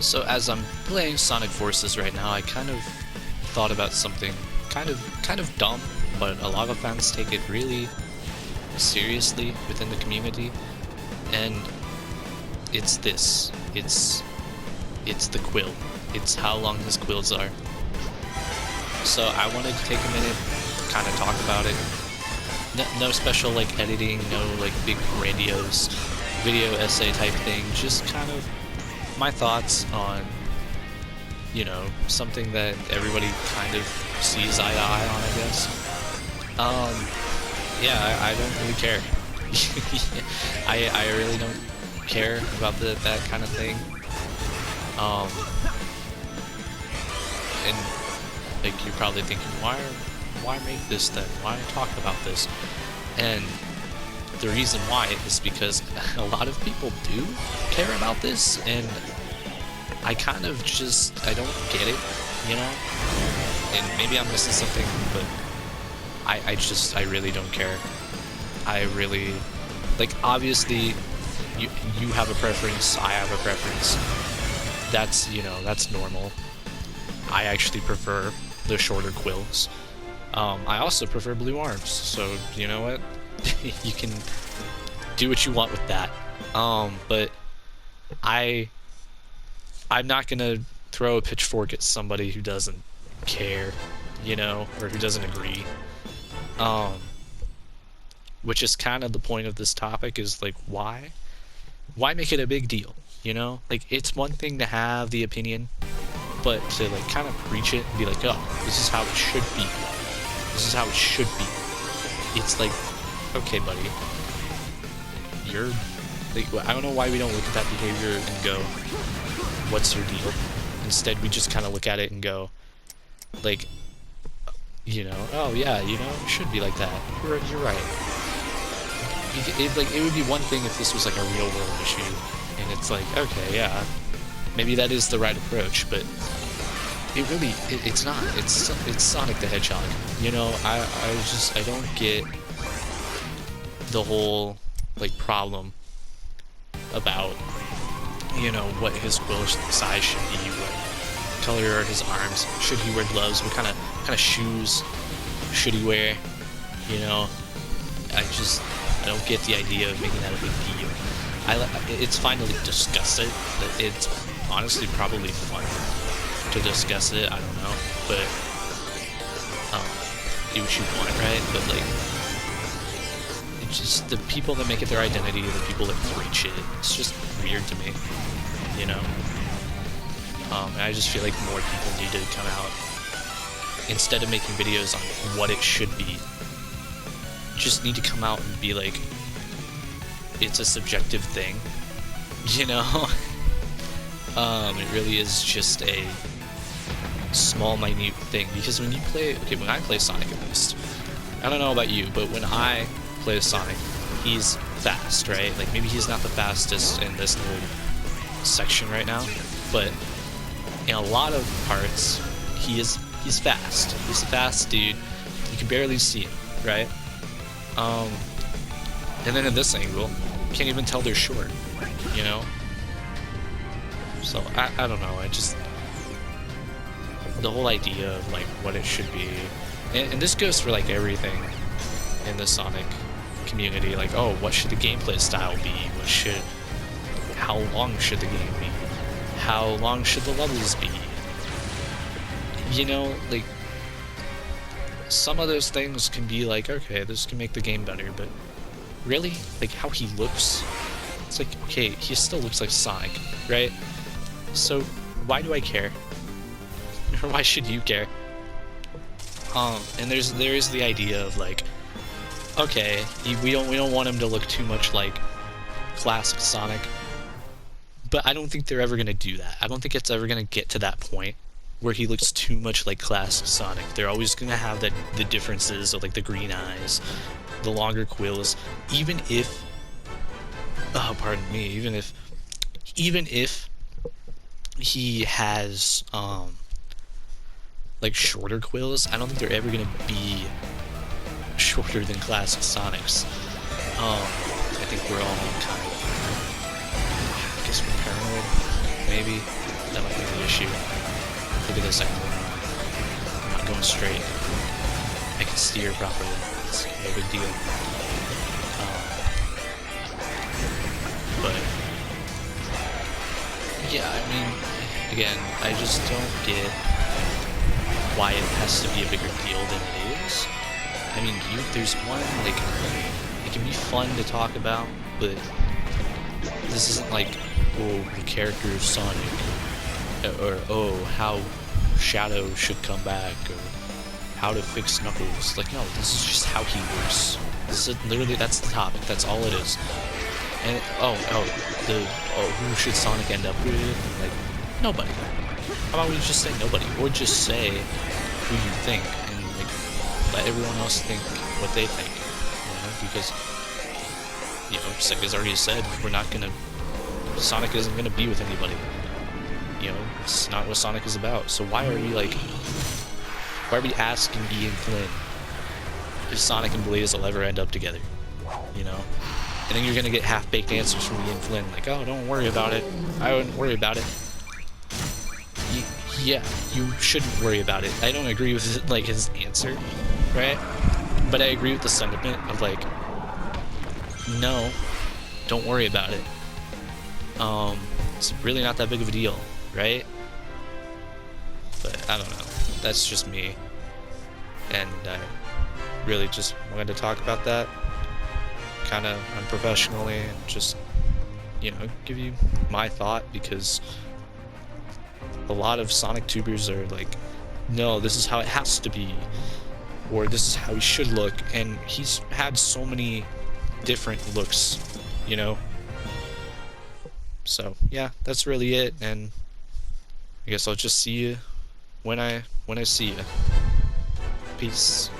So as I'm playing Sonic Forces right now, I kind of thought about something kind of dumb, but a lot of fans take it really seriously within the community, and it's this. It's the quill. It's how long his quills are. So I wanted to take a minute, kind of talk about it. No special like editing, no like big grandiose video essay type thing, just kind of my thoughts on, you know, something that everybody kind of sees eye to eye on, I guess. Yeah, I don't really care. I really don't care about that kind of thing. And like you're probably thinking, why make this then? Why talk about this? And the reason why is because a lot of people do care about this, and I kind of just, I don't get it, you know? And maybe I'm missing something, but I really don't care. I really, like, obviously, you have a preference, I have a preference. That's, you know, that's normal. I actually prefer the shorter quills. I also prefer blue arms, so you know what? You can do what you want with that. But I'm not gonna throw a pitchfork at somebody who doesn't care, you know, or who doesn't agree. Which is kind of the point of this topic, is like, why make it a big deal, you know? Like, it's one thing to have the opinion, but to like kind of preach it and be like, oh, this is how it should be. This is how it should be. It's like, okay, buddy, you're like, I don't know why we don't look at that behavior and go, what's your deal? Instead, we just kind of look at it and go, like, you know, oh yeah, you know, it should be like that. You're right. It would be one thing if this was like a real world issue, and it's like, okay, yeah, maybe that is the right approach, but it really, it's not. It's Sonic the Hedgehog. You know, I don't get the whole like problem about, you know, what his quill size should be, what color are his arms, should he wear gloves, what kind of shoes should he wear, you know. I don't get the idea of making that a big deal. It's fine to like, discuss it, but it's honestly probably fun to discuss it, I don't know, but do what you want, right? But like, it's just the people that make it their identity, the people that preach it, it's just weird to me, you know? And I just feel like more people need to come out, instead of making videos on what it should be, just need to come out and be like, it's a subjective thing, you know? It really is just a small, minute thing, because when you play, okay, when I play Sonic at least, I don't know about you, but when I play Sonic, he's fast, right? Like, maybe he's not the fastest in this little section right now, but in a lot of parts, he's fast. He's a fast dude. You can barely see him, right? And then in this angle, you can't even tell they're short, you know? So, I don't know, the whole idea of, like, what it should be, and this goes for, like, everything in the Sonic community, like, oh, what should the gameplay style be? How long should the game be? How long should the levels be? You know, like, some of those things can be like, okay, this can make the game better, but really, like, how he looks, it's like, okay, he still looks like Sonic, right? So why do I care? Or why should you care? And there is the idea of like, okay, we don't want him to look too much like classic Sonic, but I don't think they're ever gonna do that. I don't think it's ever gonna get to that point where he looks too much like classic Sonic. They're always gonna have the differences of like the green eyes, the longer quills, even if, oh, pardon me, even if he has like shorter quills, I don't think they're ever gonna be shorter than classic Sonic's. I think we're all kind of, I guess we're paranoid, maybe, that issue. Look at this angle. I'm not going straight. I can steer properly. It's no big deal. But yeah, I mean, again, I just don't get why it has to be a bigger deal than it is. I mean, there's one, like, it can be fun to talk about, but this isn't like, oh, the character of Sonic, or oh, how Shadow should come back, or how to fix Knuckles. Like, no, this is just how he works. This is literally, that's the topic, that's all it is. And, who should Sonic end up with? Like, nobody. How about we just say nobody, or just say who you think, and like let everyone else think what they think, you know? Because, you know, Sega's already said Sonic isn't gonna be with anybody. You know, it's not what Sonic is about. So why are we asking Ian Flynn if Sonic and Blaze will ever end up together? You know? And then you're gonna get half-baked answers from Ian Flynn, like, oh, don't worry about it. I wouldn't worry about it. Yeah, you shouldn't worry about it. I don't agree with, like, his answer, right? But I agree with the sentiment of, like, no, don't worry about it. It's really not that big of a deal, right? But I don't know. That's just me. And I really just wanted to talk about that kind of unprofessionally and just, you know, give you my thought, because a lot of Sonic tubers are like, no, this is how it has to be, or this is how he should look, and he's had so many different looks, you know? So yeah, that's really it, and I guess I'll just see you when I see you. Peace.